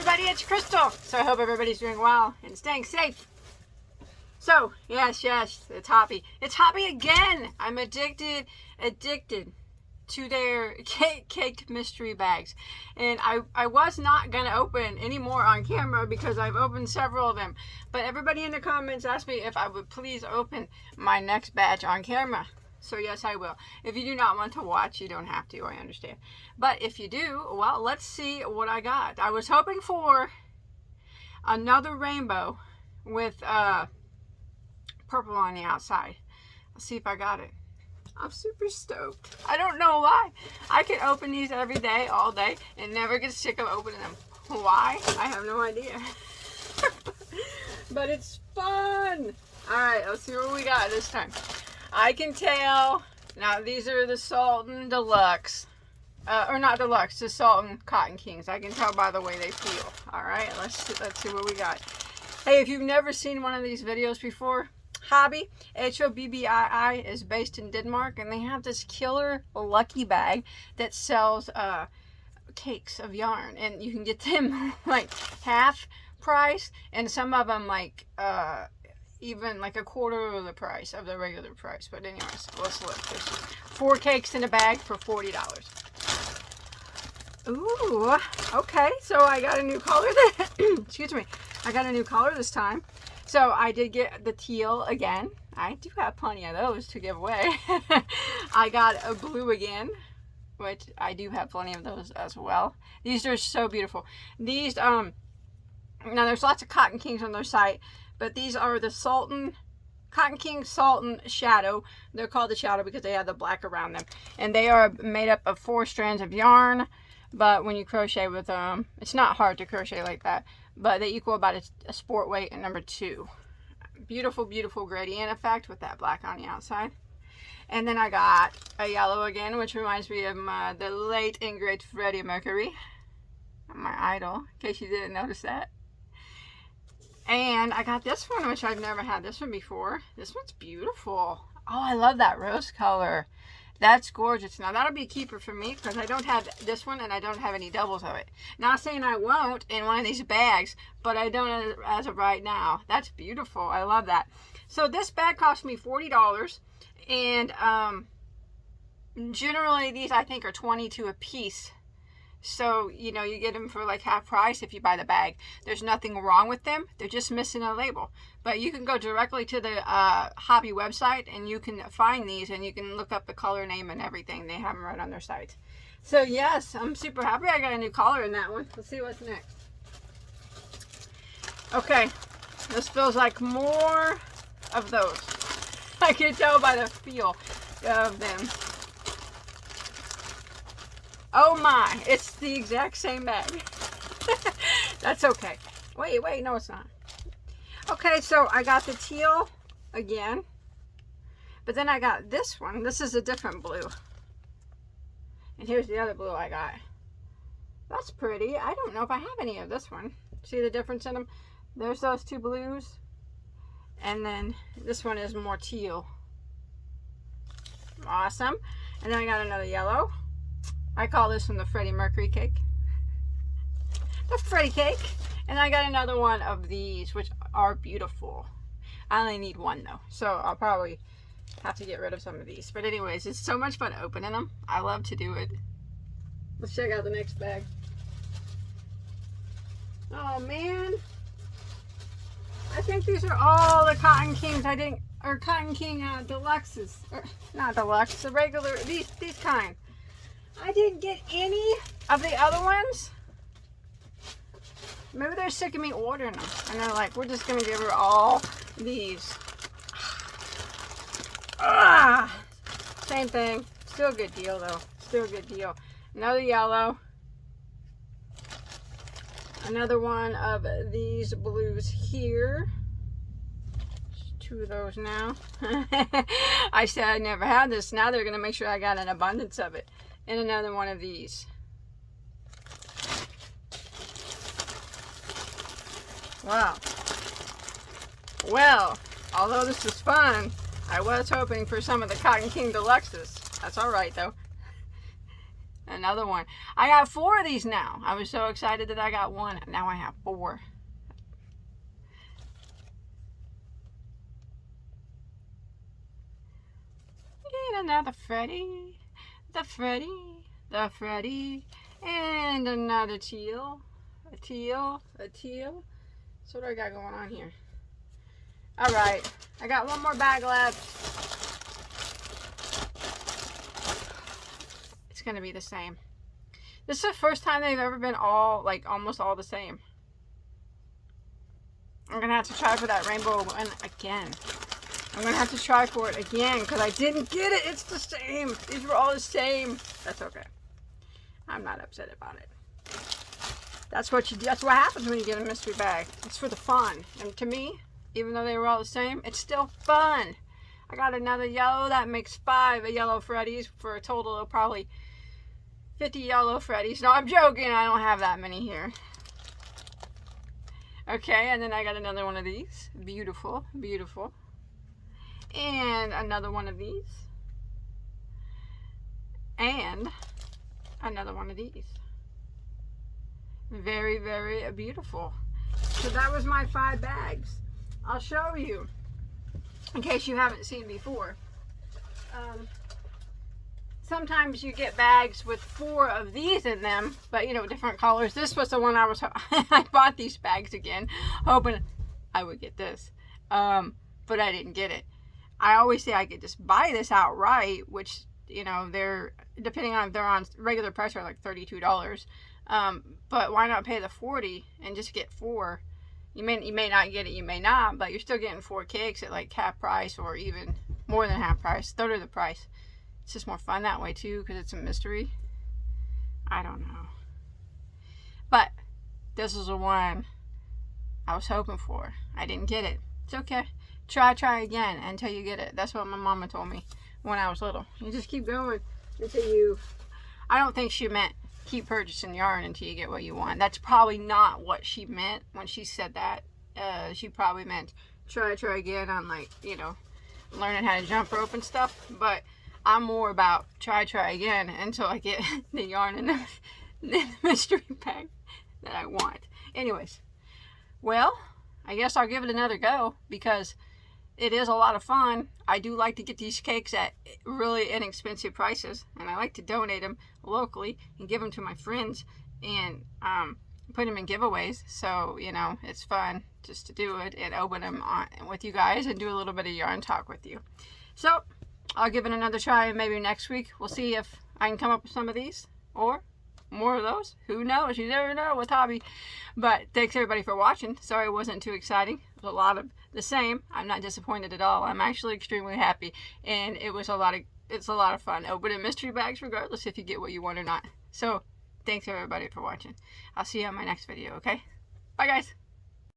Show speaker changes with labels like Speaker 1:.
Speaker 1: everybody, it's Crystal. So I hope everybody's doing well and staying safe. So, yes, it's Hobbii. It's Hobbii again. I'm addicted to their cake mystery bags. And I was not going to open any more on camera because I've opened several of them. But everybody in the comments asked me if I would please open my next batch on camera. So yes, I will. If you do not want to watch, you don't have to, I understand. But if you do, well, let's see what I got. I was hoping for another rainbow with purple on the outside. Let's see if I got it. I'm super stoked. I don't know why. I could open these every day, all day, and never get sick of opening them. Why? I have no idea. But it's fun. Alright, let's see what we got this time. I can tell. Now, these are the Sultan Deluxe. Or not Deluxe, the Sultan Cotton Kings. I can tell by the way they feel. Alright, let's see what we got. Hey, if you've never seen one of these videos before, Hobbii, Hobbii, is based in Denmark, and they have this killer lucky bag that sells cakes of yarn, and you can get them like half price, and some of them like even like a quarter of the price of the regular price. But anyways, let's look. There's 4 cakes in a bag for $40. Ooh, okay, so I got a new color excuse me, I got a new color this time. So I did get the teal again. I do have plenty of those to give away. I got a blue again, which I do have plenty of those as well. These are so beautiful. These, now there's lots of Cotton Kings on their site, but these are the Sultan, Cotton King Sultan Shadow. They're called the Shadow because they have the black around them. And they are made up of 4 strands of yarn. But when you crochet with them, it's not hard to crochet like that. But they equal about a sport weight and number 2. Beautiful, beautiful gradient effect with that black on the outside. And then I got a yellow again, which reminds me of the late and great Freddie Mercury. My idol, in case you didn't notice that. And I got this one, which I've never had this one before. This one's beautiful. Oh, I love that rose color. That's gorgeous. Now, that'll be a keeper for me because I don't have this one and I don't have any doubles of it. Not saying I won't in one of these bags, but I don't as of right now. That's beautiful. I love that. So this bag cost me $40. And generally, these I think are $22 a piece. So, you know, you get them for like half price if you buy the bag. There's nothing wrong with them. They're just missing a label. But you can go directly to the Hobbii website and you can find these and you can look up the color name and everything. They have them right on their site. So, yes, I'm super happy I got a new color in that one. Let's see what's next. Okay, this feels like more of those. I can tell by the feel of them. Oh my, it's the exact same bag. That's okay. Wait, no it's not. Okay, so I got the teal again. But then I got this one. This is a different blue. And here's the other blue I got. That's pretty. I don't know if I have any of this one. See the difference in them? There's those 2 blues. And then this one is more teal. Awesome. And then I got another yellow. I call this one the Freddie Mercury cake. The Freddie cake. And I got another one of these, which are beautiful. I only need one though, so I'll probably have to get rid of some of these. But anyways, it's so much fun opening them. I love to do it. Let's check out the next bag. Oh man. I think these are all the Cotton Kings. Or Cotton King Deluxes. Or, not Deluxe, the regular, these kind. I didn't get any of the other ones. Maybe they're sick of me ordering them. And they're like, we're just going to give her all these. Same thing. Still a good deal, though. Still a good deal. Another yellow. Another one of these blues here. There's 2 of those now. I said I never had this. Now they're going to make sure I got an abundance of it. And another one of these. Wow. Well, although this was fun, I was hoping for some of the Cotton King Deluxes. That's alright though. Another one. I got 4 of these now. I was so excited that I got 1. Now I have 4. And another Freddy. The Freddy. The Freddy. And another teal. A teal. A teal. So what do I got going on here? Alright. I got one more bag left. It's going to be the same. This is the first time they've ever been all, like, almost all the same. I'm going to have to try for that rainbow one again. I'm going to have to try for it again because I didn't get it. It's the same. These were all the same. That's okay. I'm not upset about it. That's what happens when you get a mystery bag. It's for the fun. And to me, even though they were all the same, it's still fun. I got another yellow. That makes 5 yellow Freddies for a total of probably 50 yellow Freddies. No, I'm joking. I don't have that many here. Okay, and then I got another one of these. Beautiful, beautiful. And another one of these. And another one of these. Very, very beautiful. So that was my 5 bags. I'll show you in case you haven't seen before. Sometimes you get bags with 4 of these in them, but you know, different colors. This was the one I was I bought these bags again hoping I would get this, but I didn't get it. I always say I could just buy this outright, which, you know, they're, depending on if they're on regular price, are like $32. But why not pay the $40 and just get 4? You may not get it, you may not, but you're still getting 4 cakes at like half price or even more than half price, third of the price. It's just more fun that way too because it's a mystery. I don't know. But this is the one I was hoping for. I didn't get it. It's okay. Try again until you get it. That's what my mama told me when I was little. You just keep going until you... I don't think she meant keep purchasing yarn until you get what you want. That's probably not what she meant when she said that. She probably meant try again on, like, you know, learning how to jump rope and stuff. But I'm more about try again until I get the yarn in the mystery bag that I want. Anyways, well, I guess I'll give it another go because it is a lot of fun. I do like to get these cakes at really inexpensive prices, and I like to donate them locally and give them to my friends and put them in giveaways. So, you know, it's fun just to do it and open them on with you guys and do a little bit of yarn talk with you. So I'll give it another try, and maybe next week we'll see if I can come up with some of these or more of those. Who knows? You never know with Hobbii. But thanks everybody for watching. Sorry it wasn't too exciting. It was a lot of the same. I'm not disappointed at all. I'm actually extremely happy, and it's a lot of fun opening mystery bags regardless if you get what you want or not. So thanks everybody for watching. I'll see you on my next video. Okay, bye guys.